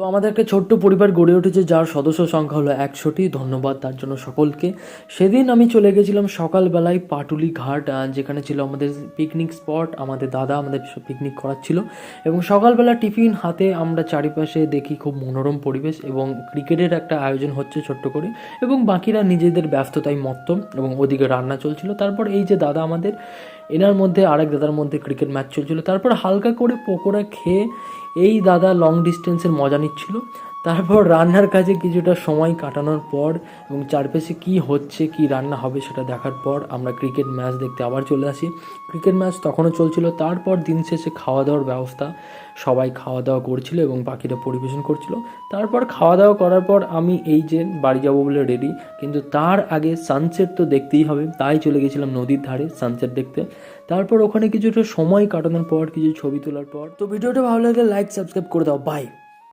তো আমাদের একটা ছোট্ট পরিবার গড়ে উঠেছে, যার সদস্য সংখ্যা হলো 100টি। ধন্যবাদ তার জন্য সকলকে। সেদিন আমি চলে গেছিলাম সকালবেলায় পাটুলি ঘাট, যেখানে ছিল আমাদের পিকনিক স্পট। আমাদের দাদা আমাদের পিকনিক করাচ্ছিল এবং সকালবেলা টিফিন হাতে আমরা চারিপাশে দেখি খুব মনোরম পরিবেশ এবং ক্রিকেটের একটা আয়োজন হচ্ছে ছোট্ট করে, এবং বাকিরা নিজেদের ব্যস্ততায় মত্ত এবং ওদিকে রান্না চলছিল। তারপর এই যে দাদা আমাদের, এনার মধ্যে আরেক দাদার মধ্যে ক্রিকেট ম্যাচ চলছিল। তারপর হালকা করে পকোড়া খেয়ে এই দাদা লং ডিস্টেন্সের মজা নিচ্ছিল। তারপর রান্নার কাজে কিছুটা সময় কাটানোর পর এবং চারপাশে কী হচ্ছে, কী রান্না হবে সেটা দেখার পর আমরা ক্রিকেট ম্যাচ দেখতে আবার চলে আসি। ক্রিকেট ম্যাচ তখনও চলছিল। তারপর দিন শেষে খাওয়া দাওয়ার ব্যবস্থা, সবাই খাওয়া দাওয়া করছিল এবং বাকিরা পরিবেশন করছিল। তারপর খাওয়া দাওয়া করার পর আমি এই যে বাড়ি যাবো বলে রেডি, কিন্তু তার আগে সানসেট তো দেখতেই হবে, তাই চলে গেছিলাম নদীর ধারে সানসেট দেখতে। তারপর ওখানে কিছুটা সময় কাটানোর পর, কিছু ছবি তোলার পর, তো ভিডিওটা ভালো লাগলে লাইক সাবস্ক্রাইব করে দাও। বাই।